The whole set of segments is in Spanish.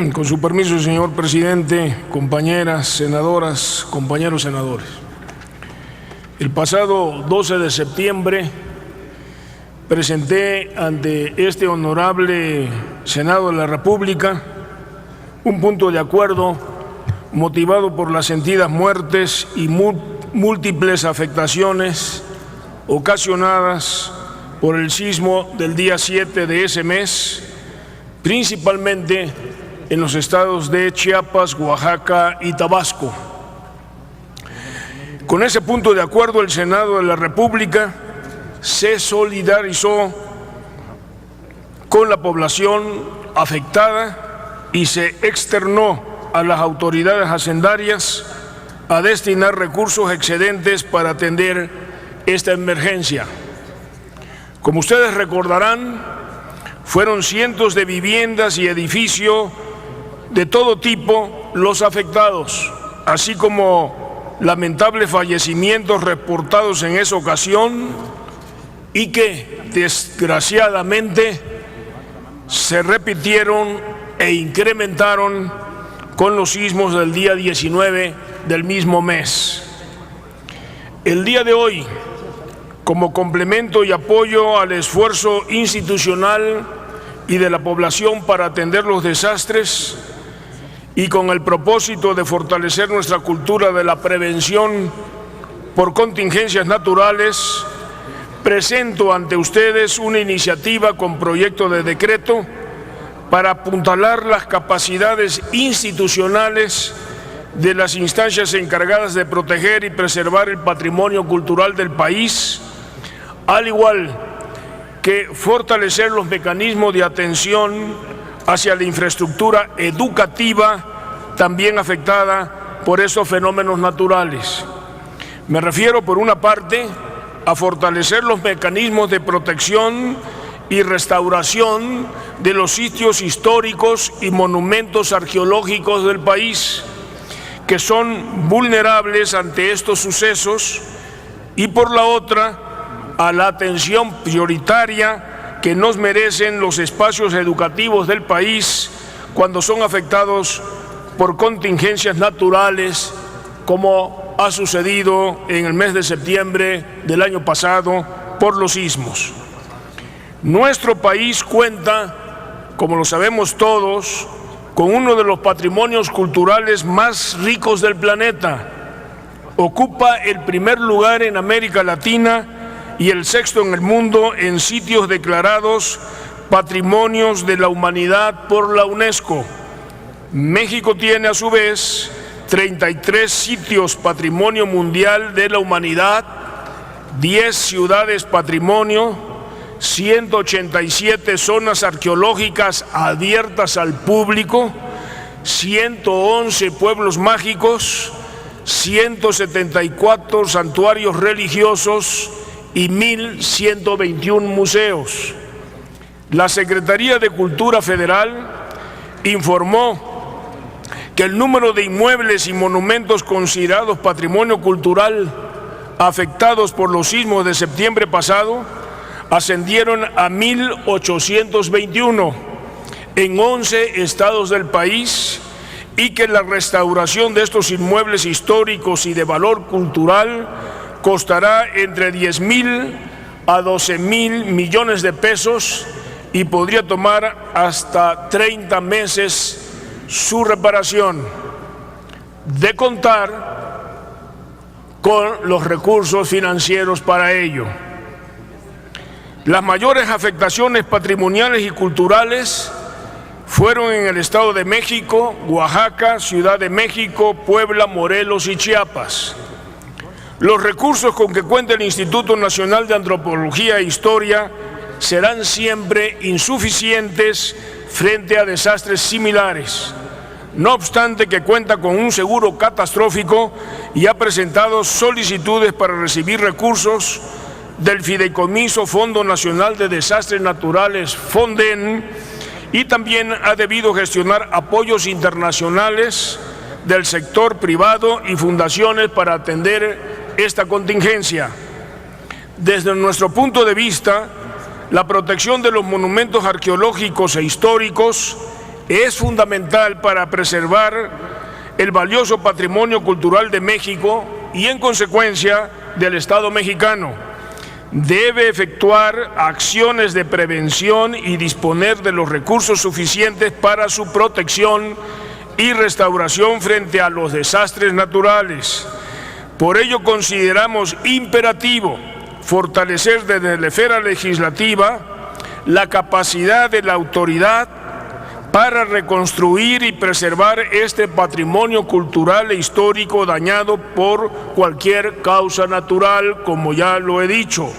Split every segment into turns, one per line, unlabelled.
Con su permiso, señor presidente, compañeras senadoras, compañeros senadores. El pasado 12 de septiembre presenté ante este honorable Senado de la República un punto de acuerdo motivado por las sentidas muertes y múltiples afectaciones ocasionadas por el sismo del día 7 de ese mes, principalmente en los estados de Chiapas, Oaxaca y Tabasco. Con ese punto de acuerdo, el Senado de la República se solidarizó con la población afectada y se externó a las autoridades hacendarias a destinar recursos excedentes para atender esta emergencia. Como ustedes recordarán, fueron cientos de viviendas y edificios de todo tipo los afectados, así como lamentables fallecimientos reportados en esa ocasión y que desgraciadamente se repitieron e incrementaron con los sismos del día 19 del mismo mes. El día de hoy, como complemento y apoyo al esfuerzo institucional y de la población para atender los desastres y con el propósito de fortalecer nuestra cultura de la prevención por contingencias naturales, presento ante ustedes una iniciativa con proyecto de decreto para apuntalar las capacidades institucionales de las instancias encargadas de proteger y preservar el patrimonio cultural del país, al igual que fortalecer los mecanismos de atención hacia la infraestructura educativa también afectada por esos fenómenos naturales. Me refiero, por una parte, a fortalecer los mecanismos de protección y restauración de los sitios históricos y monumentos arqueológicos del país, que son vulnerables ante estos sucesos, y por la otra, a la atención prioritaria que nos merecen los espacios educativos del país cuando son afectados por contingencias naturales, como ha sucedido en el mes de septiembre del año pasado por los sismos. Nuestro país cuenta, como lo sabemos todos, con uno de los patrimonios culturales más ricos del planeta. Ocupa el primer lugar en América Latina y el sexto en el mundo en sitios declarados Patrimonios de la Humanidad por la UNESCO. México tiene a su vez 33 sitios Patrimonio Mundial de la Humanidad, 10 ciudades patrimonio, 187 zonas arqueológicas abiertas al público, 111 pueblos mágicos, 174 santuarios religiosos y 1.121 museos. La Secretaría de Cultura Federal informó que el número de inmuebles y monumentos considerados patrimonio cultural afectados por los sismos de septiembre pasado ascendieron a 1.821 en 11 estados del país, y que la restauración de estos inmuebles históricos y de valor cultural costará entre 10.000 a 12.000 millones de pesos y podría tomar hasta 30 meses su reparación, de contar con los recursos financieros para ello. Las mayores afectaciones patrimoniales y culturales fueron en el Estado de México, Oaxaca, Ciudad de México, Puebla, Morelos y Chiapas. Los recursos con que cuenta el Instituto Nacional de Antropología e Historia serán siempre insuficientes frente a desastres similares. No obstante que cuenta con un seguro catastrófico y ha presentado solicitudes para recibir recursos del Fideicomiso Fondo Nacional de Desastres Naturales, FONDEN, y también ha debido gestionar apoyos internacionales del sector privado y fundaciones para atender esta contingencia. Desde nuestro punto de vista, la protección de los monumentos arqueológicos e históricos es fundamental para preservar el valioso patrimonio cultural de México y, en consecuencia, del Estado mexicano. Debe efectuar acciones de prevención y disponer de los recursos suficientes para su protección y restauración frente a los desastres naturales. Por ello, consideramos imperativo fortalecer desde la esfera legislativa la capacidad de la autoridad para reconstruir y preservar este patrimonio cultural e histórico dañado por cualquier causa natural, como ya lo he dicho.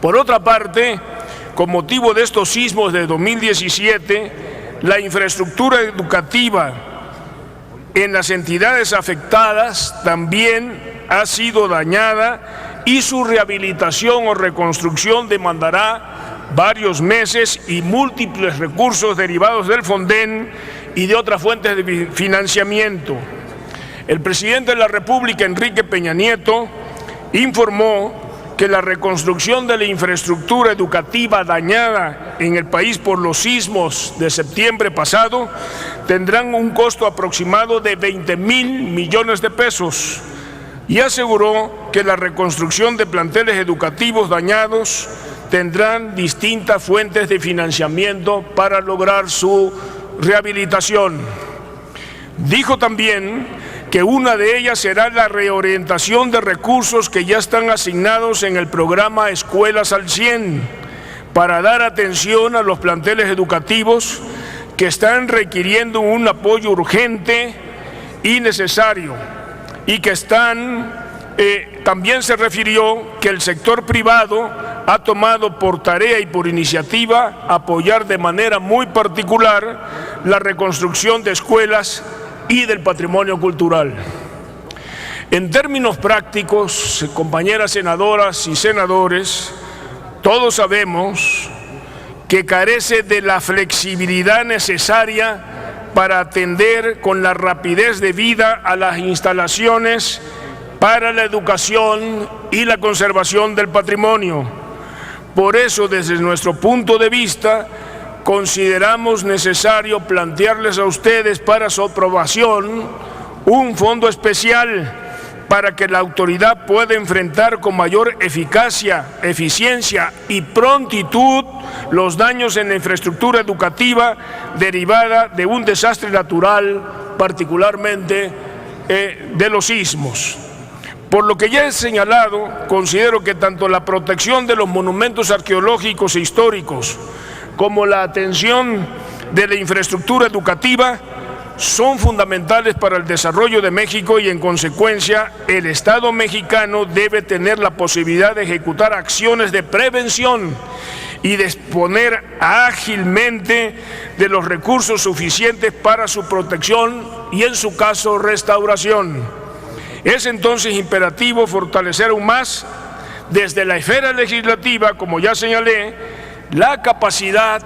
Por otra parte, con motivo de estos sismos de 2017, la infraestructura educativa en las entidades afectadas también ha sido dañada y su rehabilitación o reconstrucción demandará varios meses y múltiples recursos derivados del Fonden y de otras fuentes de financiamiento. El presidente de la República, Enrique Peña Nieto, informó que la reconstrucción de la infraestructura educativa dañada en el país por los sismos de septiembre pasado tendrán un costo aproximado de 20,000 millones de pesos y aseguró que la reconstrucción de planteles educativos dañados tendrán distintas fuentes de financiamiento para lograr su rehabilitación. Dijo también que una de ellas será la reorientación de recursos que ya están asignados en el programa Escuelas al 100 para dar atención a los planteles educativos que están requiriendo un apoyo urgente y necesario y que también se refirió que el sector privado ha tomado por tarea y por iniciativa apoyar de manera muy particular la reconstrucción de escuelas y del patrimonio cultural. En términos prácticos, compañeras senadoras y senadores, todos sabemos que carece de la flexibilidad necesaria para atender con la rapidez debida a las instalaciones para la educación y la conservación del patrimonio. Por eso, desde nuestro punto de vista, consideramos necesario plantearles a ustedes para su aprobación un fondo especial para que la autoridad pueda enfrentar con mayor eficacia, eficiencia y prontitud los daños en la infraestructura educativa derivada de un desastre natural, particularmente de los sismos. Por lo que ya he señalado, considero que tanto la protección de los monumentos arqueológicos e históricos como la atención de la infraestructura educativa son fundamentales para el desarrollo de México y, en consecuencia, el Estado mexicano debe tener la posibilidad de ejecutar acciones de prevención y disponer ágilmente de los recursos suficientes para su protección y, en su caso, restauración. Es entonces imperativo fortalecer aún más, desde la esfera legislativa, como ya señalé, la capacidad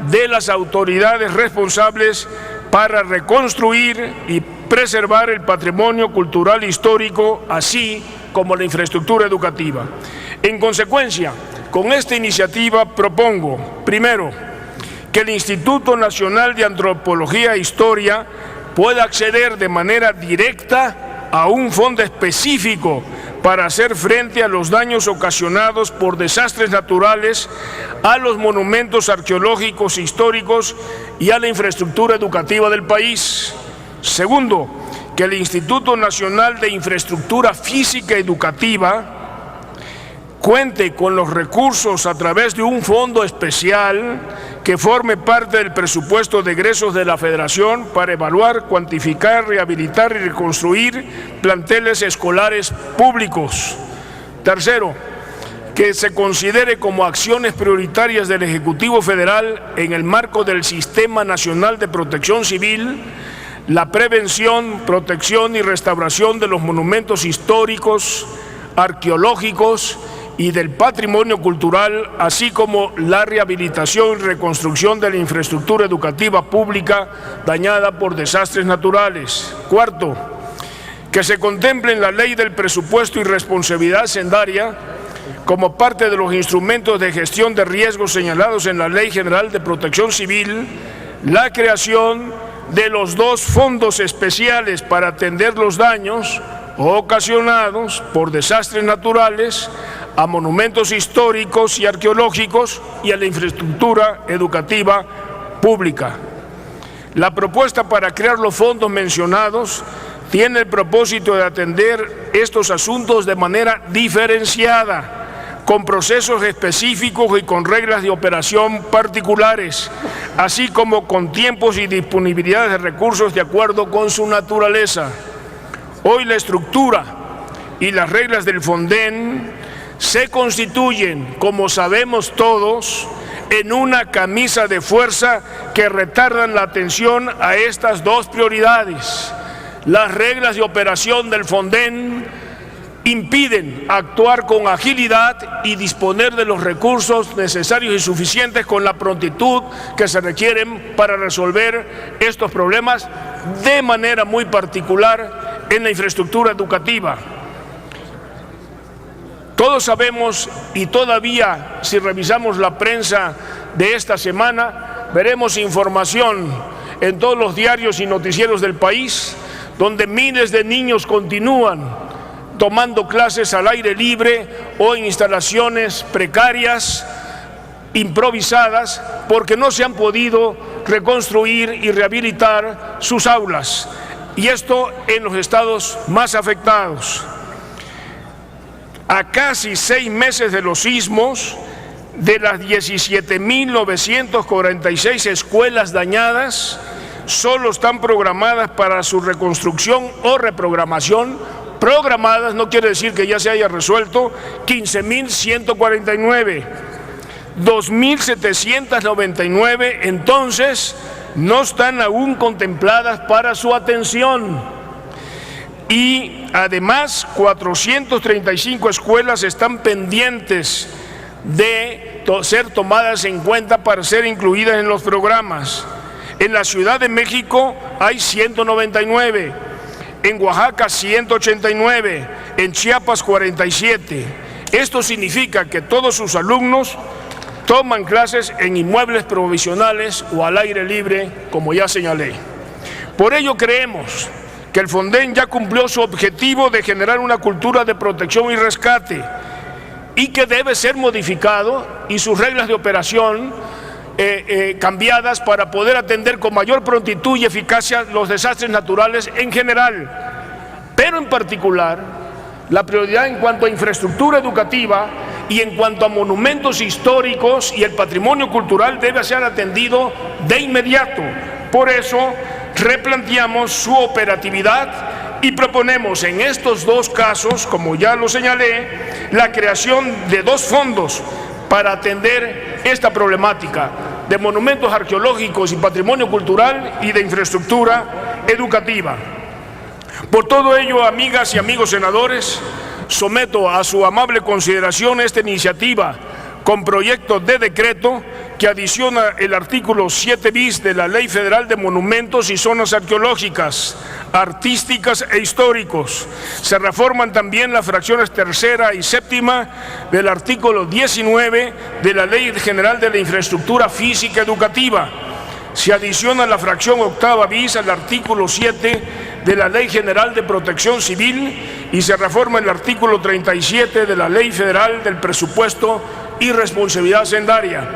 de las autoridades responsables para reconstruir y preservar el patrimonio cultural histórico, así como la infraestructura educativa. En consecuencia, con esta iniciativa propongo, primero, que el Instituto Nacional de Antropología e Historia pueda acceder de manera directa a un fondo específico para hacer frente a los daños ocasionados por desastres naturales, a los monumentos arqueológicos e históricos y a la infraestructura educativa del país. Segundo, que el Instituto Nacional de Infraestructura Física Educativa cuente con los recursos a través de un fondo especial que forme parte del presupuesto de egresos de la Federación para evaluar, cuantificar, rehabilitar y reconstruir planteles escolares públicos. Tercero, que se considere como acciones prioritarias del Ejecutivo Federal en el marco del Sistema Nacional de Protección Civil la prevención, protección y restauración de los monumentos históricos, arqueológicos y del patrimonio cultural, así como la rehabilitación y reconstrucción de la infraestructura educativa pública dañada por desastres naturales. Cuarto, que se contemple en la Ley del Presupuesto y Responsabilidad Hacendaria, como parte de los instrumentos de gestión de riesgos señalados en la Ley General de Protección Civil, la creación de los dos fondos especiales para atender los daños ocasionados por desastres naturales a monumentos históricos y arqueológicos y a la infraestructura educativa pública. La propuesta para crear los fondos mencionados tiene el propósito de atender estos asuntos de manera diferenciada, con procesos específicos y con reglas de operación particulares, así como con tiempos y disponibilidades de recursos de acuerdo con su naturaleza. Hoy la estructura y las reglas del Fonden se constituyen, como sabemos todos, en una camisa de fuerza que retardan la atención a estas dos prioridades. Las reglas de operación del Fonden impiden actuar con agilidad y disponer de los recursos necesarios y suficientes con la prontitud que se requieren para resolver estos problemas de manera muy particular en la infraestructura educativa. Todos sabemos, y todavía si revisamos la prensa de esta semana, veremos información en todos los diarios y noticieros del país, donde miles de niños continúan tomando clases al aire libre o en instalaciones precarias, improvisadas, porque no se han podido reconstruir y rehabilitar sus aulas. Y esto en los estados más afectados. A casi 6 meses de los sismos, de las 17.946 escuelas dañadas, solo están programadas para su reconstrucción o reprogramación. Programadas no quiere decir que ya se haya resuelto 15.149. 2.799 entonces no están aún contempladas para su atención. Y además 435 escuelas están pendientes de ser tomadas en cuenta para ser incluidas en los programas. En la Ciudad de México hay 199, en Oaxaca 189, en Chiapas 47. Esto significa que todos sus alumnos toman clases en inmuebles provisionales o al aire libre, como ya señalé. Por ello creemos que el Fonden ya cumplió su objetivo de generar una cultura de protección y rescate y que debe ser modificado y sus reglas de operación cambiadas para poder atender con mayor prontitud y eficacia los desastres naturales en general, pero en particular la prioridad en cuanto a infraestructura educativa y en cuanto a monumentos históricos y el patrimonio cultural debe ser atendido de inmediato. Por eso replanteamos su operatividad y proponemos en estos dos casos, como ya lo señalé, la creación de dos fondos para atender esta problemática de monumentos arqueológicos y patrimonio cultural y de infraestructura educativa. Por todo ello, amigas y amigos senadores, someto a su amable consideración esta iniciativa con proyecto de decreto que adiciona el artículo 7 bis de la Ley Federal de Monumentos y Zonas Arqueológicas, Artísticas e Históricos. Se reforman también las fracciones tercera y séptima del artículo 19 de la Ley General de la Infraestructura Física Educativa. Se adiciona la fracción octava bis al artículo 7 de la Ley General de Protección Civil y se reforma el artículo 37 de la Ley Federal del Presupuesto y Responsabilidad Hacendaria.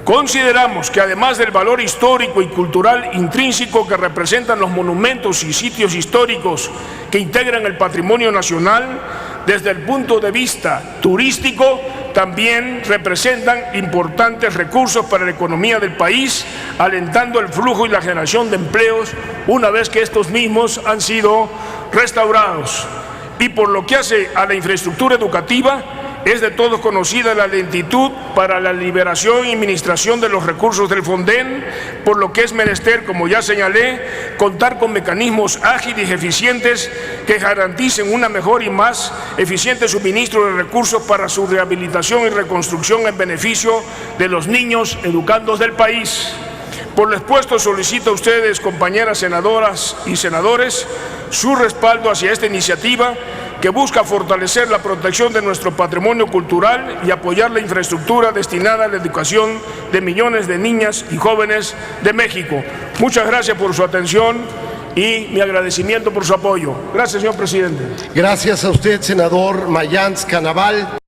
Consideramos que además del valor histórico y cultural intrínseco que representan los monumentos y sitios históricos que integran el patrimonio nacional, desde el punto de vista turístico, también representan importantes recursos para la economía del país, alentando el flujo y la generación de empleos una vez que estos mismos han sido restaurados. Y por lo que hace a la infraestructura educativa, es de todos conocida la lentitud para la liberación y administración de los recursos del Fonden, por lo que es menester, como ya señalé, contar con mecanismos ágiles y eficientes que garanticen una mejor y más eficiente suministro de recursos para su rehabilitación y reconstrucción en beneficio de los niños educandos del país. Por lo expuesto, solicito a ustedes, compañeras senadoras y senadores, su respaldo hacia esta iniciativa que busca fortalecer la protección de nuestro patrimonio cultural y apoyar la infraestructura destinada a la educación de millones de niñas y jóvenes de México. Muchas gracias por su atención y mi agradecimiento por su apoyo. Gracias, señor presidente.
Gracias a usted, senador Mayans Canaval.